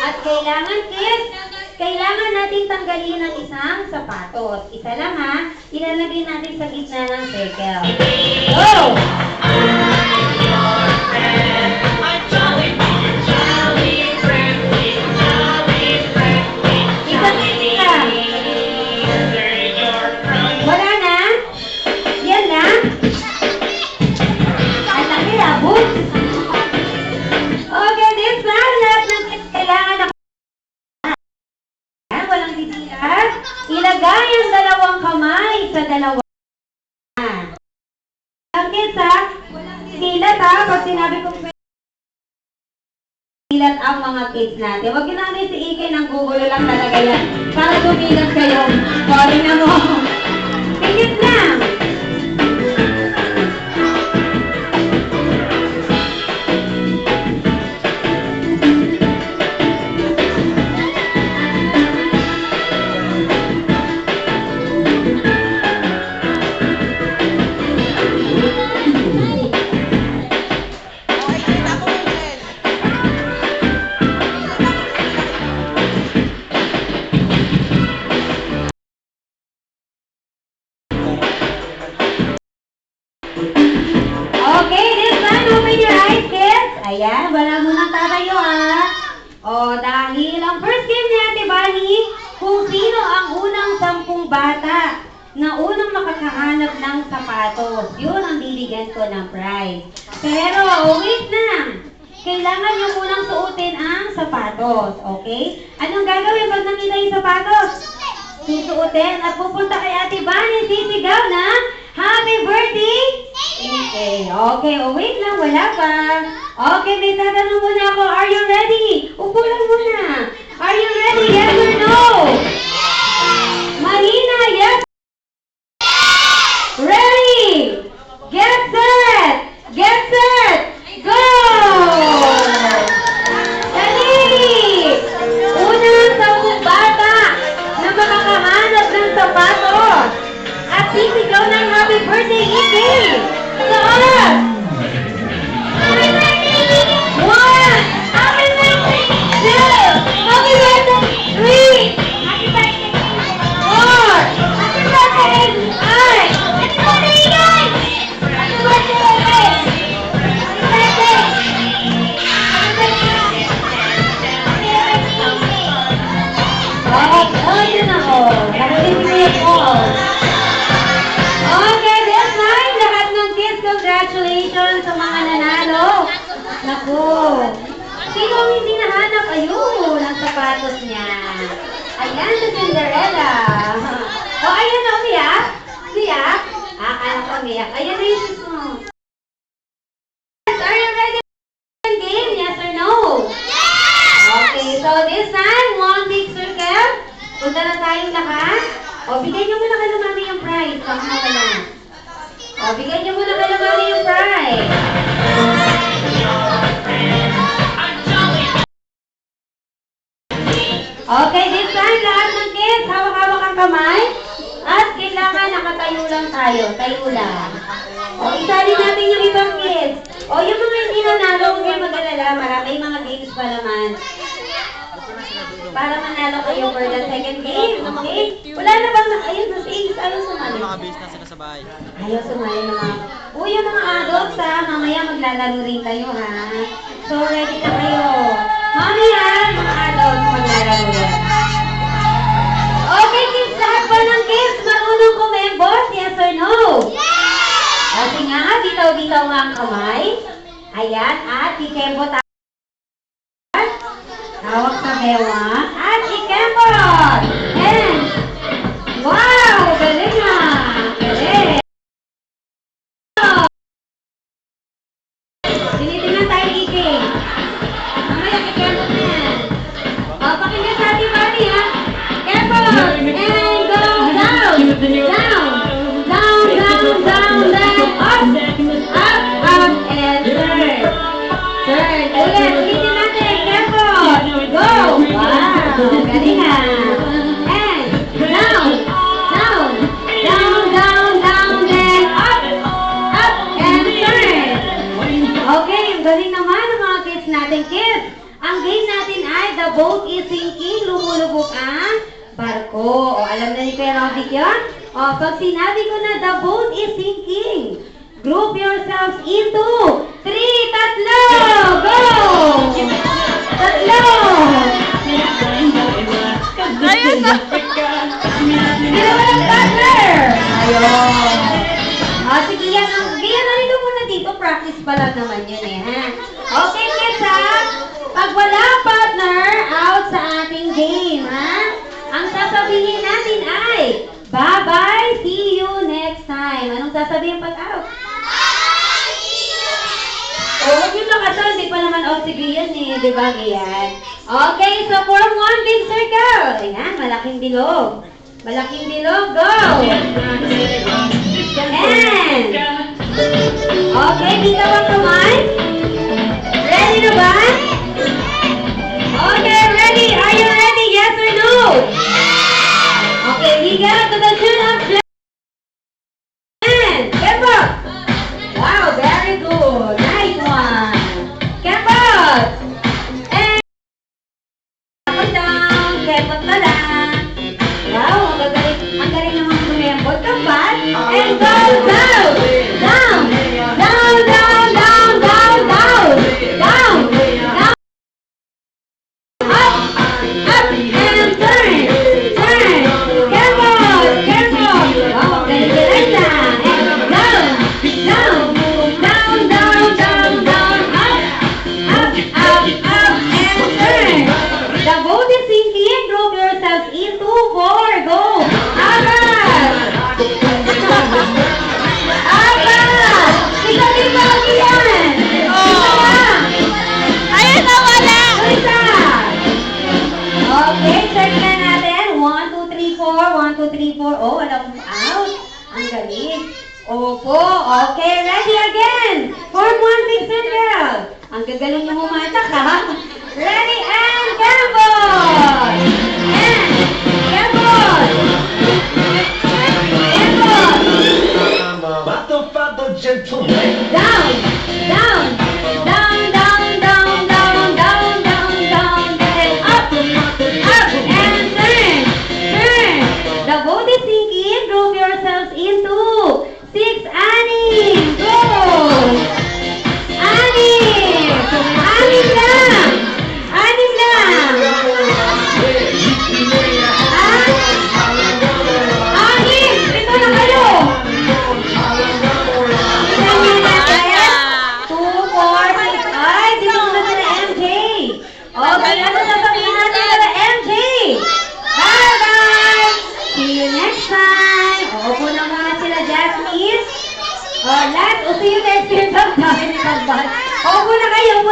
At kailangan natin tanggalin ang isang sapatos. Isa lang ha, ilalagay natin sa gitna ng circle. Go! Wala na? Yan na? Ang laki abot. Okay, this time, lahat ng kailangan na walang titigas. Ilagay ang dalawang kamay sa dalawa. Ang kids ha, walang silat ha, pag sinabi ko silat ang mga kids natin. Huwag yun natin si Ike ng gugulo lang talaga yan. Para sumilat kayo. Sorry na mo. Tingit lang. Okay, this time, open your eyes, kids. Ayan, wala munang tatayo, ha? O, dahil ang first game ni Ate Bani, kung sino ang unang 10 bata na unang makakahanap ng sapatos. Yun ang bibigyan ko ng prize. Pero, wait lang. Kailangan yung unang suotin ang sapatos, okay? Anong gagawin pag nakita yung sapatos? Susuotin at pupunta kay Ate Bani, sisigaw na, Happy birthday! Okay, wait lang, wala pa. Okay, may tatanong muna ako. Are you ready? Upo lang muna. Are you ready? Yes or no? Mahina, yes? Ready? Get set! Get set! Go! Dali! Unang 10 bata na makakahanap ng sapatos at sisigaw ng happy birthday, Ike! Taas! Happy birthday! 1! Happy birthday! 2! Happy birthday! 3! Happy birthday! 4! Happy birthday! 5! Happy birthday, guys! Happy birthday! Happy birthday! Oh, yun ako. Nakalimutin ko. Okay, this time, lahat ng kids, congratulations sa mga nanalo. Naku, sino ang hindi nahanap? Ayun, ang sapatos niya. Ayan, si Cinderella. O, ayan na, umiyak. Umiyak? Akala ko umiyak. Ayan na yung sis mo. Are you ready for the game? Yes or no? Okay, so this time, one big circle. Punta na tayong lahat. O, bigyan niyo muna kay Mami yung prize. Pag nawala. O, bigyan niyo muna kay Mami yung prize. Okay, this time, lahat ng kids, hawak-hawak ang kamay. At kailangan nakatayo lang tayo. Tayo lang. O, isali natin yung ibang kids. O, yung mga hindi nanalo, huwag kayo mag-alala. Maraming mga games pa naman. Para manalo kayo for the second game, okay? Wala na bang, ayun, mas Ace, ayaw sumali. Mga base na sila sa bahay. Ayaw sumali na mga, yung mga adults ha, mamaya maglalaro rin kayo ha. So, ready na kayo. Mami ha, mga adults maglalaro yan. Okay, kids, lahat ba ng kids marunong kumembos? Yes or no? Yes! Kasi nga, bitaw-bitaw nga ang kamay. Ayan, at ikembot hawak sa bewa at ikembot! And, wow! Galing na! Galing! Tinitingnan tayo, Ike. Mamaya, ikembot na yan. Pakinggan sa ating body, ha? Ikembot! And go down! Down! Down, down, down, down! Up! Up, up, and turn! Turn! Ulit! Ulitin natin! Ikembot! Go! Wow! Galing ha! the boat is sinking, lumulubog ang barko. O, alam na ni Kuya Robic yun? O, pag sinabi ko na the boat is sinking, group yourselves into 3, tatlo! Go! Tatlo! Ayun na. Sino walang partner? Ayun. Sige, yan na rin muna dito. Practice pa lang naman yun eh, ha? Okay, kids, ha? Pag wala partner, out sa ating game, ha? Ang sasabihin natin ay, bye-bye, see you next time. Anong sasabihin pag out? Huwag yung nakasal, di pa naman out si Gian eh, di ba, Gian? Okay, so form one big circle. Ayan, malaking bilog. Malaking bilog, go! And, okay, dito ang kamay. Ready na ba? Okay, ready. Are you ready? Yes or no? Okay, we got to the tune of and Kepot. Wow, very good. Nice one. Kepot. And up down. Kepot na lang. Wow, ang galing naman kumembot. Kapat. And go down. Down. Down, down, down, down, down. Down. Down. Up. Up. And turn. Turn. Kepot. Kepot. Wow, galing lang. And down. Down. Down, down, down, down. Up. Up, up, up. And turn. The boat is sinking. Group yourselves into 4. Go. Apat. Apat. Ikaw din ba yan? Ayun na, wala. Isa. Okay, check na natin. 1, 2, 3, 4. 1, 2, 3, 4. Oh, walang out. Ang galing. Opo. Okay, ready again. Form one big circle. Ang gagaling na humatak, ha? Ready and gambol! And gambol! Gambol! Pato gentleman. Down, down, down, down, down, down, down, down, down, then up, up, and turn, turn. The boat is sinking. Group yourselves into 6. Annie, go. Annie, Annie lang, Annie lang. Annie, ito na kayo. Ay, dito na sila MJ. Okay, ano sasabihin natin nila MJ? Bye-bye! See you next time. Upo na muna sila Jasmine. See you next year. Dami ni Kalban. Upo na kayo,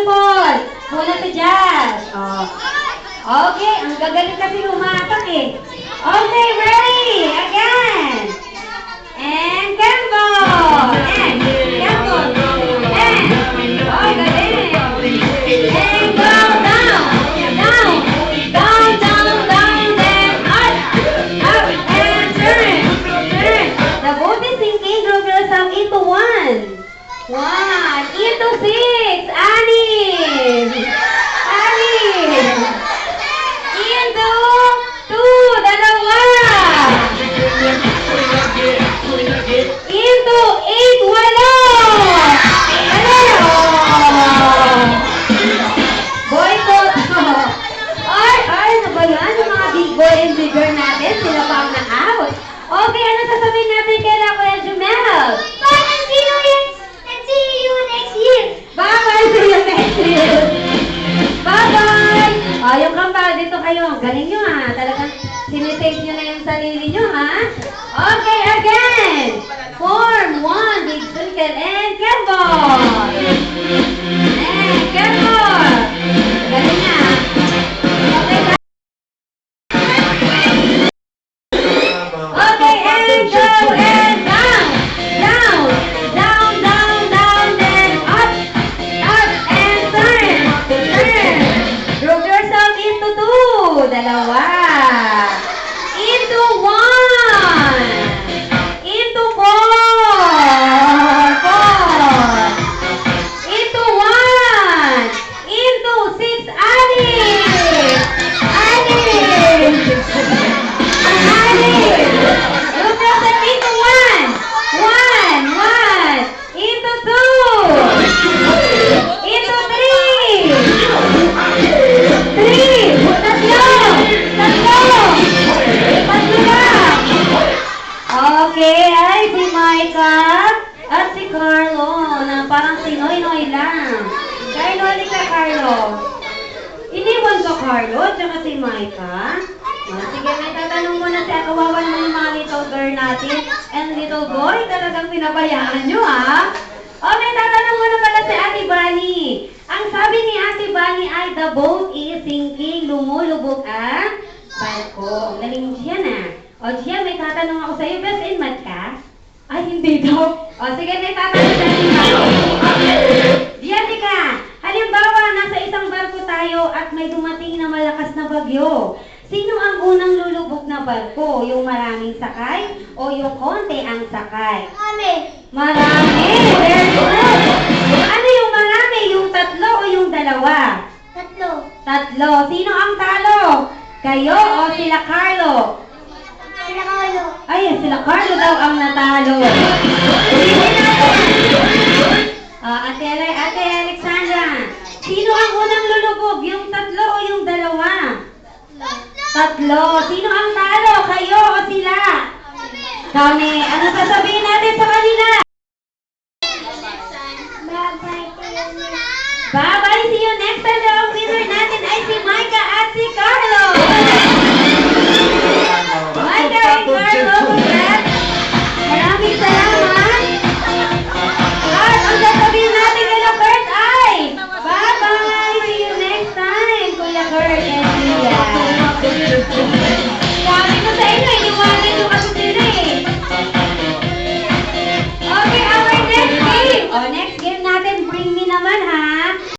Paul. Muna si Jazz. Okay, ang gagaling kasi humatak eh. Okay, ready? Again. And Kembo! And Kembo! And oh, galing! And go down! Down! Down, down, down, then up! Up and turn! Turn! The boat is sinking. Group yourself into 1. 1. Into 6. Annie! Annie! Into 2. Dalawa! Into 8, walo! Ano? Boycott! Ay, ano ba yan? Yung mga big boy and big girl natin, sila pa ang na-out. Okay, ano sasabihin natin kay Kuya Jumel? Bye, and see you next year! Bye-bye, see you next year! Bye-bye! Yung kambal, dito kayo. Galing nyo ha. Talagang sinisave nyo na yung sarili nyo ha. Okay, again! Form 1, big circle, and Kembol! And Kembol! Galing na. Okay, okay, and go, and down! Down! Down, down, down, then up! Up, and turn! Turn! Group yourself into 2. Dalawa! Into 1! Into 4! 4! Into 1! Into 6! Ani! Carlo at saka si Micah. Sige, may tatanong muna si Akawawan mo yung mga little girl natin. And little boy, talagang pinabayaan nyo, ha? O, may tatanong muna pala si Ate Bani. Ang sabi ni Ate Bani ay, the boat is sinking, lumulubog ang barko. Ang galing Gian, ah. O, Gian, may tatanong ako sa'yo. Best in math ka? Ay, hindi daw. O, sige, may tatanong sa Ate Bani. Jessica, halimbawa, nasa isang barko tayo at may dumating na malakas na bagyo. Sino ang unang lulubog na barko? Yung maraming sakay o yung konti ang sakay? Marami! Very good! Ano yung marami? Yung tatlo o yung dalawa? Tatlo. Sino ang talo? Kayo o sila Carlo? Ay, sila Carlo daw ang natalo. Ulitin natin. Ate Alexandra, sino ang unang lulubog? Yung tatlo o yung dalawa? Tatlo. Sino ang talo? Kayo o sila? Kami. Ano sasabihin natin sa kanila? Bye-bye. See you next time. Ang winner natin ay si Micah at si Carlo. Micah and Carlo, congrats. Maraming salamat. At ang sasabihin natin kay Kurt ay bye-bye. See you next time, Kuya Kurt and Kuya.